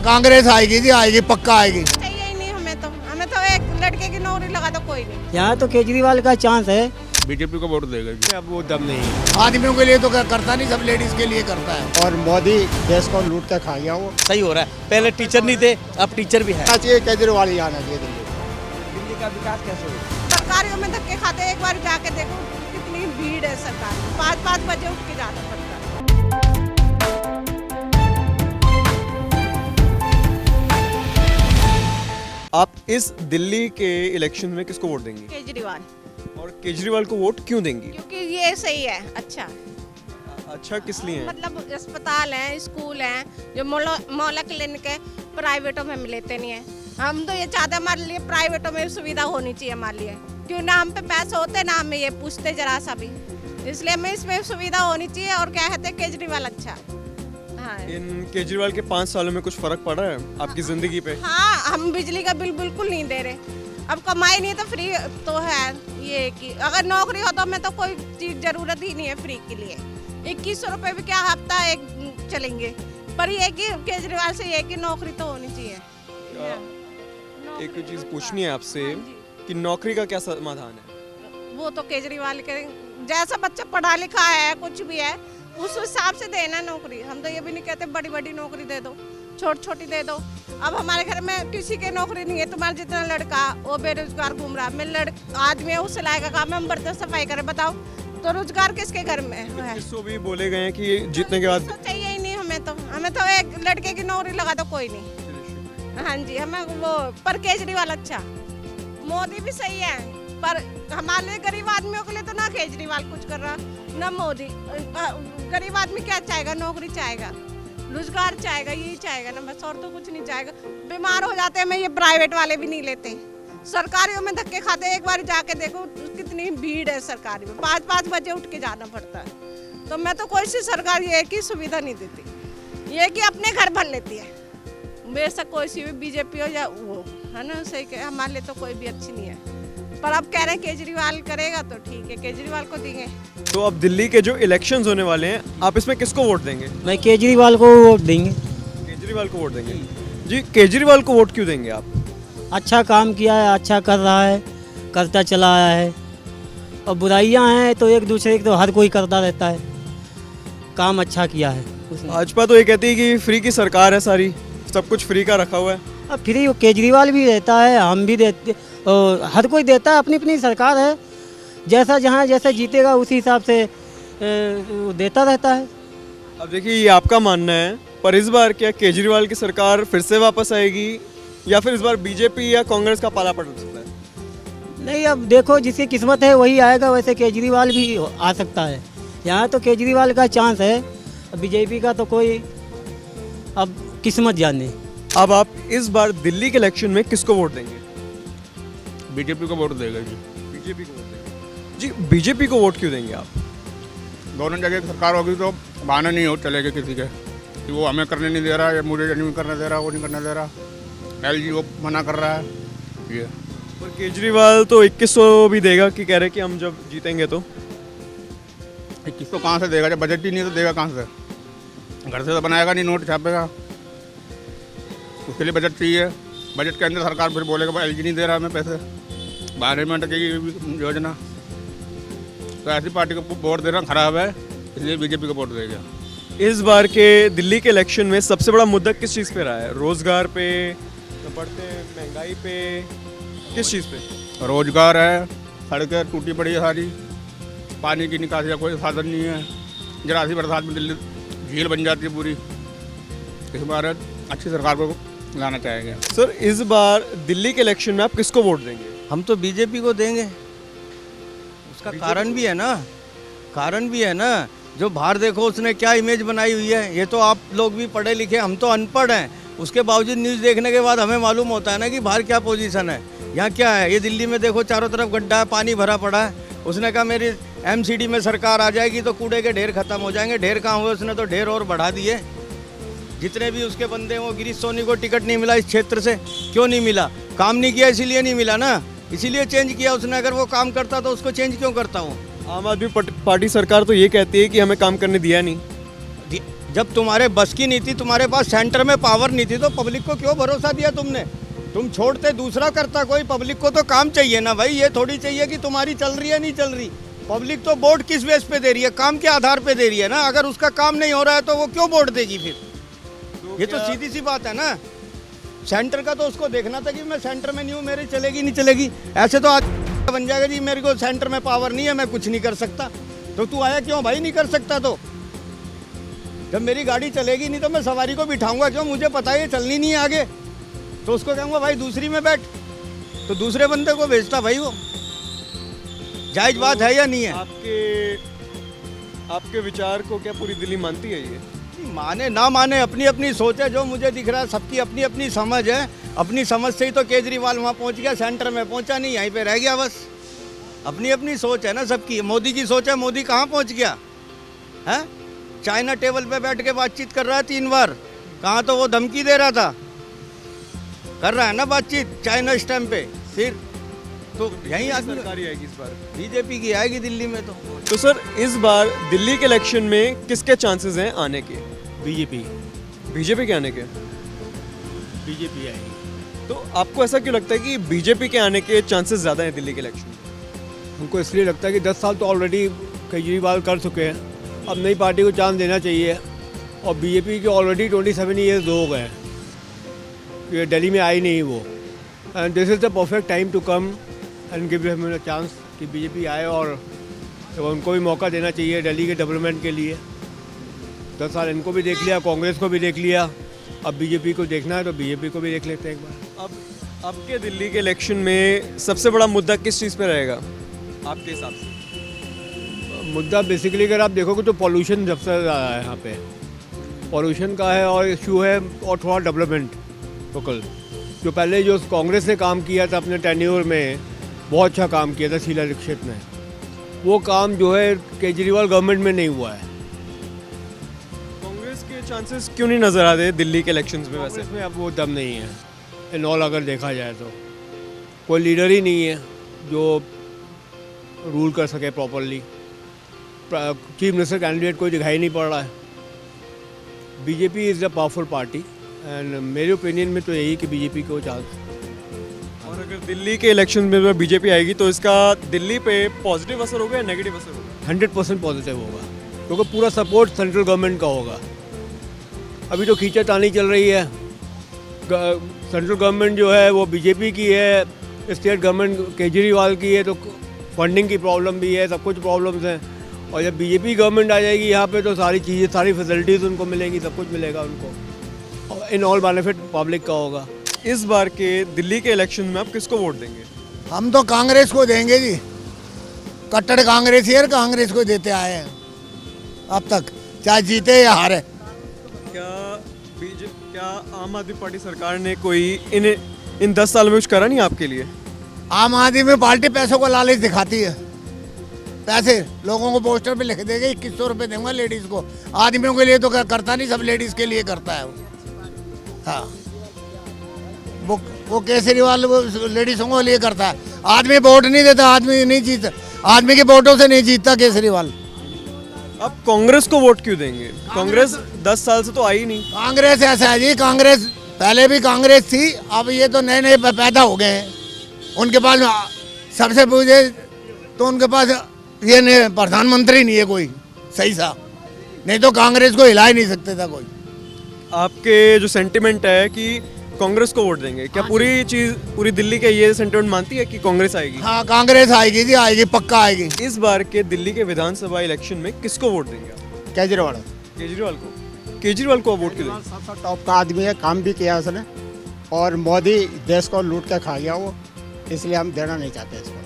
कांग्रेस आएगी जी, आएगी, पक्का आएगी। चाहिए ही नहीं हमें तो एक लड़के की नौकरी लगा दो कोई नहीं। यहाँ तो केजरीवाल का चांस है। बीजेपी को वोट देगा जी। अब वो दम नहीं। आदमियों के लिए तो करता नहीं, सब लेडीज के लिए करता है। और मोदी देश को लूट कर खा गया। वो सही हो रहा है, पहले टीचर नहीं थे, अब टीचर भी है। चाहिए केजरीवाल ही आना चाहिए दिल्ली का विकास कैसे होगा? सरकारियों में धक्के खाते, एक बार जाके देखो कितनी भीड़ है सरकार में। 5-5 बजे उठ के जाना पड़ता है। आप इस दिल्ली के इलेक्शन में किसको वोट देंगी? केजरीवाल, और केजरीवाल को वोट क्यों देंगी? क्योंकि ये सही है। अच्छा अच्छा किस लिए है? मतलब अस्पताल हैं, स्कूल हैं, जो मोहल्ला क्लिनिक है, प्राइवेटों में लेते नहीं है। हम तो ये चाहते हैं हमारे लिए प्राइवेटों में सुविधा होनी चाहिए हमारे लिए, क्यों ना हम पे पैसे होते ना हमें ये पूछते जरा सा भी, इसलिए हमें इसमें सुविधा होनी चाहिए। और क्या कहते हैं केजरीवाल अच्छा। हाँ इन केजरीवाल के 5 सालों में कुछ फर्क पड़ा है आपकी जिंदगी पे? हाँ, हम बिजली का बिल बिल्कुल नहीं दे रहे। अब कमाई नहीं तो फ्री तो है ये कि अगर नौकरी हो तो हमें तो कोई चीज जरूरत ही नहीं है फ्री के लिए। 2100 रुपए भी क्या हफ्ता एक चलेंगे, पर ये कि केजरीवाल से ये कि नौकरी तो होनी चाहिए। एक चीज पूछनी है आपसे कि नौकरी का क्या समाधान है? वो तो केजरीवाल के जैसा बच्चा पढ़ा लिखा है, कुछ भी है, उस हिसाब से देना नौकरी। हम तो ये भी नहीं कहते बड़ी बड़ी नौकरी दे दो, छोटी छोटी दे दो। अब हमारे घर में किसी के नौकरी नहीं है, तुम्हारा जितना लड़का वो बेरोजगार घूम रहा है। मैं आदमी है, उस सिलाई का काम है, हम बर्तन सफाई करें, बताओ तो रोजगार किसके घर में है? 2100 भी बोले गए हैं कि जीतने के बाद चाहिए ही नहीं हमें तो एक लड़के की नौकरी लगा दो कोई नहीं। हाँ जी, हमें वो पर केजरीवाल अच्छा, मोदी भी सही है, पर हमारे लिए गरीब आदमियों के लिए तो ना केजरीवाल कुछ कर रहा ना मोदी। गरीब आदमी क्या चाहेगा? नौकरी चाहेगा, रोजगार चाहेगा, यही चाहेगा ना बस, और तो कुछ नहीं चाहेगा। बीमार हो जाते हैं, मैं ये प्राइवेट वाले भी नहीं लेते, सरकारियों में धक्के खाते। एक बार जाके देखो कितनी भीड़ है सरकारी में, 5-5 बजे उठ के जाना पड़ता है। तो मैं तो कोई सी सरकार ये की सुविधा नहीं देती, ये कि अपने घर भर लेती है। बेशक कोई सी भी बीजेपी हो या वो, है ना, सही हमारे लिए तो कोई भी अच्छी नहीं है। पर अब कह रहे हैं केजरीवाल करेगा तो ठीक है, केजरीवाल को देंगे। तो अब दिल्ली के जो इलेक्शंस होने वाले हैं, आप इसमें किसको वोट देंगे? मैं केजरीवाल को वोट देंगे। केजरीवाल को वोट देंगे जी। केजरीवाल को वोट क्यों देंगे आप? अच्छा काम किया है, अच्छा कर रहा है, करता चला आया है। और बुराइयां हैं तो एक दूसरे की तो हर कोई करता रहता है, काम अच्छा किया है उसने। भाजपा तो ये कहती है कि फ्री की सरकार है, सारी सब कुछ फ्री का रखा हुआ है। अब फ्री केजरीवाल भी देता है, हम भी देते, हर कोई देता है, अपनी अपनी सरकार है, जैसा जहाँ जैसा जीतेगा उसी हिसाब से वो देता रहता है। अब देखिए ये आपका मानना है, पर इस बार क्या केजरीवाल की सरकार फिर से वापस आएगी या फिर इस बार बीजेपी या कांग्रेस का पाला पड़ सकता है? नहीं, अब देखो जिसकी किस्मत है वही आएगा, वैसे केजरीवाल भी आ सकता है। यहाँ तो केजरीवाल का चांस है, बीजेपी का तो कोई अब किस्मत जाने। अब आप इस बार दिल्ली के इलेक्शन में किसको वोट देंगे? बीजेपी को वोट देगा जी। बीजेपी को वोट देंगे जी। बीजेपी को वोट क्यों देंगे आप? दोनों जगह की सरकार होगी तो बहाना नहीं हो चलेगा किसी के कि वो हमें करने नहीं दे रहा, या मुझे नहीं करने दे रहा, वो नहीं करने दे रहा, LG वो मना कर रहा है ये। पर केजरीवाल तो 2100 भी देगा कि कह रहे कि हम जब जीतेंगे तो। 2100 कहाँ से देगा? जब बजट ही नहीं तो देगा कहाँ से? घर से तो बनाएगा नहीं, नोट छापेगा, उसके लिए बजट चाहिए। बजट के अंदर सरकार फिर बोलेगा LG नहीं दे रहा हमें पैसे, 12 में अटकेगी योजना। तो ऐसी पार्टी को वोट देना खराब है, इसलिए बीजेपी को वोट देगा। इस बार के दिल्ली के इलेक्शन में सबसे बड़ा मुद्दा किस चीज़ पे रहा है? रोजगार पे, बढ़ते महंगाई पे, किस चीज़ पे? रोजगार है, सड़कें टूटी पड़ी है सारी, पानी की निकासी का कोई साधन नहीं है। जरा सी बरसात में दिल्ली झील बन जाती है पूरी। इस बार अच्छी सरकार को लाना चाहेंगे। सर इस बार दिल्ली के इलेक्शन में आप किसको वोट देंगे? हम तो बीजेपी को देंगे। उसका कारण भी है ना, जो बाहर देखो उसने क्या इमेज बनाई हुई है। ये तो आप लोग भी पढ़े लिखे, हम तो अनपढ़ हैं, उसके बावजूद न्यूज़ देखने के बाद हमें मालूम होता है ना कि बाहर क्या पोजीशन है, यहाँ क्या है। ये दिल्ली में देखो चारों तरफ गड्ढा है, पानी भरा पड़ा है। उसने कहा मेरी MCD में सरकार आ जाएगी तो कूड़े के ढेर खत्म हो जाएंगे। ढेर कहाँ हुए? उसने तो ढेर और बढ़ा दिए। जितने भी उसके बंदे वो गिरीश सोनी को टिकट नहीं मिला इस क्षेत्र से, क्यों नहीं मिला? काम नहीं किया इसीलिए नहीं मिला ना, इसीलिए चेंज किया उसने। अगर वो काम करता तो उसको चेंज क्यों करता हूँ? आम आदमी पार्टी सरकार तो ये कहती है कि हमें काम करने दिया नहीं। जब तुम्हारे बस की नहीं थी, तुम्हारे पास सेंटर में पावर नहीं थी, तो पब्लिक को क्यों भरोसा दिया तुमने? तुम छोड़ते दूसरा करता कोई। पब्लिक को तो काम चाहिए ना भाई, ये थोड़ी चाहिए कि तुम्हारी चल रही है नहीं चल रही। पब्लिक तो वोट किस बेस पे दे रही है? काम के आधार पे दे रही है ना। अगर उसका काम नहीं हो रहा है तो वो क्यों वोट देगी फिर? ये तो सीधी सी बात है ना। सेंटर का तो उसको देखना था कि मैं सेंटर में नहीं हूँ, मेरी चलेगी नहीं चलेगी। ऐसे तो आज बन जाएगा जी मेरे को सेंटर में पावर नहीं है, मैं कुछ नहीं कर सकता। तो तू आया क्यों भाई? नहीं कर सकता तो जब मेरी गाड़ी चलेगी नहीं तो मैं सवारी को बिठाऊंगा क्यों? मुझे पता है ये चलनी नहीं है आगे, तो उसको कहूँगा भाई दूसरी में बैठ, तो दूसरे बंदे को भेजता भाई। वो जायज बात है या नहीं है? आपके विचार को क्या पूरी दिल्ली मानती है ये? माने ना माने, अपनी अपनी सोच है। जो मुझे दिख रहा है सबकी अपनी अपनी समझ है। अपनी समझ से ही तो केजरीवाल वहाँ पहुँच गया, सेंटर में पहुँचा नहीं, यहीं पे रह गया बस। अपनी अपनी सोच है ना सबकी। मोदी की सोच है, मोदी कहाँ पहुँच गया है? चाइना टेबल पे बैठ के बातचीत कर रहा है 3 बार। कहाँ तो वो धमकी दे रहा था, कर रहा है ना बातचीत चाइना स्टैम्प पे। फिर तो यहीं सरकार ही आएगी इस बार? बीजेपी की आएगी दिल्ली में। तो सर इस बार दिल्ली के इलेक्शन में किसके चांसेस हैं आने के? बीजेपी के आने के? बीजेपी आएगी। तो आपको ऐसा क्यों लगता है कि बीजेपी के आने के चांसेस ज़्यादा हैं दिल्ली के इलेक्शन में? हमको इसलिए लगता है कि 10 साल तो ऑलरेडी केजरीवाल कर चुके हैं, अब नई पार्टी को चांस देना चाहिए। और बीजेपी के ऑलरेडी 27 ईयर्स हो गए कि दिल्ली में आई नहीं वो। And this is the perfect time to come and give him a chance कि बीजेपी आए, और तो उनको भी मौका देना चाहिए दिल्ली के डेवलपमेंट के लिए। 10 साल इनको भी देख लिया, कांग्रेस को भी देख लिया, अब बीजेपी को देखना है तो बीजेपी को भी देख लेते हैं एक बार। अब आपके दिल्ली के इलेक्शन में सबसे बड़ा मुद्दा किस चीज़ पे रहेगा आपके हिसाब से? मुद्दा बेसिकली अगर आप देखोगे तो पॉल्यूशन सबसे ज़्यादा है यहाँ पे। पॉल्यूशन का है और इशू है, और थोड़ा डेवलपमेंट लोकल। जो पहले जो कांग्रेस ने काम किया था अपने टेन्योर में, बहुत अच्छा काम किया था शीला दीक्षित ने, वो काम जो है केजरीवाल गवर्नमेंट में नहीं हुआ है। कांग्रेस के चांसेस क्यों नहीं नज़र आते दिल्ली के इलेक्शंस में? वैसे इसमें अब वो दम नहीं है इन ऑल। अगर देखा जाए तो कोई लीडर ही नहीं है जो रूल कर सके प्रॉपरली। चीफ मिनिस्टर कैंडिडेट कोई दिखाई नहीं पड़ रहा है। BJP is the powerful party and मेरे ओपिनियन में तो यही कि बीजेपी को चांस। और अगर दिल्ली के इलेक्शन में बीजेपी आएगी तो इसका दिल्ली पे पॉजिटिव असर होगा या नेगेटिव असर होगा? 100% पॉजिटिव होगा, क्योंकि पूरा सपोर्ट सेंट्रल गवर्नमेंट का होगा। अभी तो खींचातानी चल रही है, सेंट्रल गवर्नमेंट जो है वो बीजेपी की है, स्टेट गवर्नमेंट केजरीवाल की है, तो फंडिंग की प्रॉब्लम भी है, सब कुछ प्रॉब्लम्स हैं। और जब बीजेपी गवर्नमेंट आ जाएगी यहाँ पे तो सारी चीज़ें, सारी फैसिलिटीज़ उनको मिलेंगी, सब कुछ मिलेगा उनको, और इन ऑल बेनिफिट पब्लिक का होगा। इस बार के दिल्ली के इलेक्शन में आप किसको वोट देंगे? हम तो कांग्रेस को देंगे जी, कट्टर कांग्रेस ही कांग्रेस को देते आए हैं अब तक, चाहे जीते या हारे। क्या आम आदमी पार्टी सरकार ने कोई इन 10 साल में कुछ करा नहीं आपके लिए? आम आदमी पार्टी पैसों को लालच दिखाती है। पैसे लोगों को पोस्टर पे लिख देंगे 2100 रुपये दूंगा लेडीज़ को। आदमियों के लिए तो करता नहीं, सब लेडीज़ के लिए करता है वो। हाँ, वो केजरीवाल वो लेडीज़ों के लिए करता है। आदमी वोट नहीं देता, आदमी नहीं जीतता, आदमी के वोटों से नहीं जीतता केजरीवाल। अब कांग्रेस को वोट क्यों देंगे? कांग्रेस 10 साल से तो आई नहीं। कांग्रेस ऐसा है जी, कांग्रेस पहले भी कांग्रेस थी, अब ये तो नए नए पैदा हो गए हैं। उनके पास सबसे पूछे तो उनके पास ये नहीं, प्रधानमंत्री नहीं है कोई सही सा, नहीं तो कांग्रेस को हिला ही नहीं सकते था कोई। आपके जो सेंटिमेंट है कि कांग्रेस को वोट देंगे, क्या पूरी दिल्ली के ये सेंटिमेंट मानती है कि कांग्रेस आएगी? हाँ, कांग्रेस आएगी जी, आएगी, पक्का आएगी। इस बार के दिल्ली के विधानसभा इलेक्शन में किसको वोट देंगे आप? केजरीवाल। केजरीवाल को वोट क्यों देंगे? सबसे टॉप का आदमी है, काम भी किया उसने, और मोदी देश को लूट के खा गया वो, इसलिए हम देना नहीं चाहते इसको।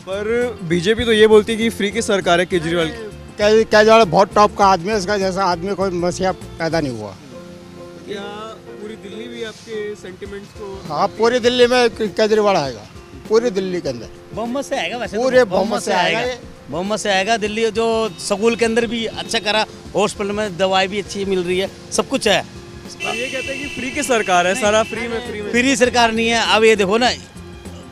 पर बीजेपी तो ये बोलती है कि फ्री की सरकार है केजरीवाल की। केजरीवाल बहुत टॉप का आदमी है, इसका जैसा आदमी कोई मसीहा पैदा नहीं हुआ। क्या पूरी दिल्ली भी आपके सेंटिमेंट्स को? हाँ, पूरी दिल्ली में केजरीवाल आएगा, पूरी दिल्ली के अंदर बहुमत से आएगा। वैसे पूरे तो बहुमत से आएगा, बहुमत से आएगा। दिल्ली जो स्कूल के अंदर भी अच्छा करा, हॉस्पिटल में दवाई भी अच्छी मिल रही है, सब कुछ है। पर ये कहते हैं कि फ्री की सरकार है, सारा फ्री में। फ्री सरकार नहीं है। अब ये देखो ना,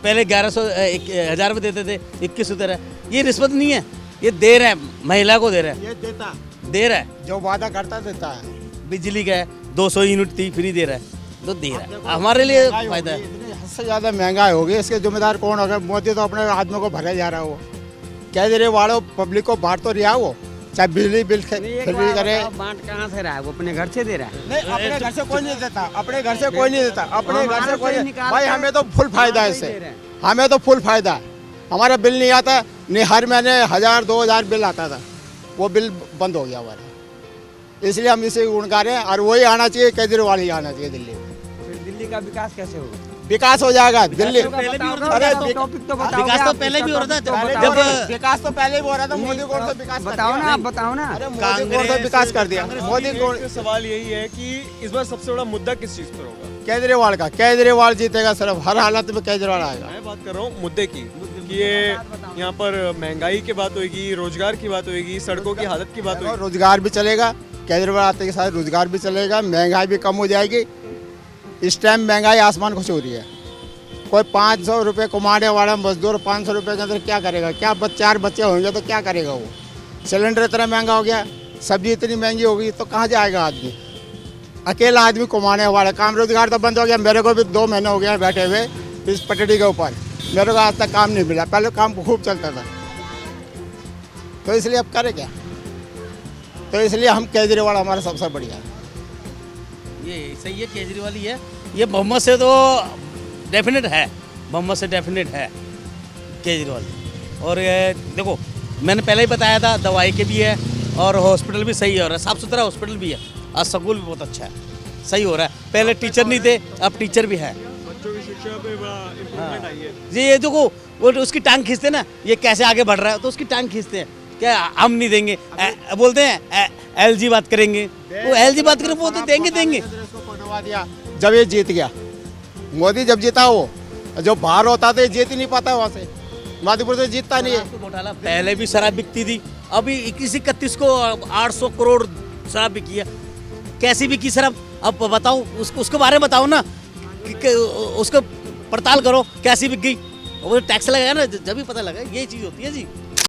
पहले 1100-1000 रुपये देते थे, 2100 दे रहा है। ये रिश्वत नहीं है, ये दे रहे हैं, महिला को दे रहे हैं। ये देता दे रहा है, जो वादा करता देता है। बिजली का 200 यूनिट थी फ्री दे रहा है, तो दे रहा है, हमारे लिए फायदा है। इतनी हद से ज़्यादा महंगाई होगी, इसके जिम्मेदार कौन होगा? मोदी तो अपने आदमियों को भरे जा रहा है। वो केजरीवाल पब्लिक को बांट तो रिहा, वो चाहे बिजली बिल फ्री करे। बांट कहाँ से रहा है? वो अपने घर से दे रहा है। नहीं, अपने घर से कोई नहीं देता, अपने घर से कोई नहीं देता, अपने घर से कोई नहीं। भाई हमें तो फुल फायदा है इससे, हमें तो फुल फायदा है। हमारा बिल नहीं आता, नहीं हर महीने 1000-2000 बिल आता था, वो बिल बंद हो गया हमारा। इसलिए हम इसे गुणकार हैं, और वही आना चाहिए, केजरीवाल ही आना चाहिए दिल्ली। फिर दिल्ली का विकास कैसे होगा? विकास हो जाएगा दिल्ली। अरे टॉपिक तो बताओ। विकास तो पहले भी हो रहा था, जब विकास तो पहले भी हो रहा था, मोदी कौन सा विकास बताओ ना, आप बताओ ना। अरे मोदी कौन सा विकास कर दिया? मोदी कौन? सवाल यही है कि इस बार सबसे बड़ा मुद्दा किस चीज़ पर होगा? केजरीवाल का, केजरीवाल जीतेगा सिर्फ, हर हालत में केजरीवाल आएगा। मैं बात कर रहा हूँ मुद्दे की, कि ये यहाँ पर महंगाई की बात होगी, रोजगार की बात होगी, सड़कों की हालत की बात होगी। रोजगार भी चलेगा, केजरीवाल आते के साथ रोजगार भी चलेगा, महंगाई भी कम हो जाएगी। इस टाइम महंगाई आसमान को छू रही है। कोई 500 रुपये कमाने वाला मजदूर 500 रुपये के अंदर क्या करेगा? क्या 4 बच्चे होंगे तो क्या करेगा वो? सिलेंडर इतना महंगा हो गया, सब्जी इतनी महंगी हो गई, तो कहाँ जाएगा आदमी? अकेला आदमी कमाने वाला, काम रोजगार तो बंद हो गया। मेरे को भी 2 महीने हो गया बैठे हुए इस पटड़ी के ऊपर, मेरे को आज तक काम नहीं मिला। पहले काम खूब चलता था, तो इसलिए अब करें क्या? तो इसलिए हम केजरीवाल हमारा सबसे बढ़िया है। ये सही है, केजरीवाल ही है। ये बहुमत से तो डेफिनेट है, बहुमत से डेफिनेट है केजरीवाल। और ये देखो, मैंने पहले ही बताया था, दवाई के भी है और हॉस्पिटल भी सही हो रहा है, साफ़ सुथरा हॉस्पिटल भी है, और स्कूल भी बहुत अच्छा है, सही हो रहा है। पहले टीचर नहीं थे, अब टीचर भी है। बच्चों की शिक्षा पे बड़ा इम्प्रूवमेंट आई है। जी, ये देखो, वो उसकी टांग खींचते ना, ये कैसे आगे बढ़ रहा है, तो उसकी टांग खींचते हैं, क्या हम नहीं देंगे? बोलते हैं LG बात करेंगे, वो LG बात करें, वो तो देंगे। जब ये जीत गया, मोदी जब जीता, वो जो बाहर होता था ये जीत ही नहीं पाता, वहाँ से माधीपुर से जीतता नहीं है। घोटाला पहले भी शराब बिकती थी, अभी 21-31 को 800 करोड़ शराब बिकी है। कैसी बिकी शराब? अब बताओ, उसके बारे में बताओ ना, उसको पड़ताल करो, कैसी बिक गई। वो टैक्स लगाया ना, जब भी पता लगा। यही चीज़ होती है जी।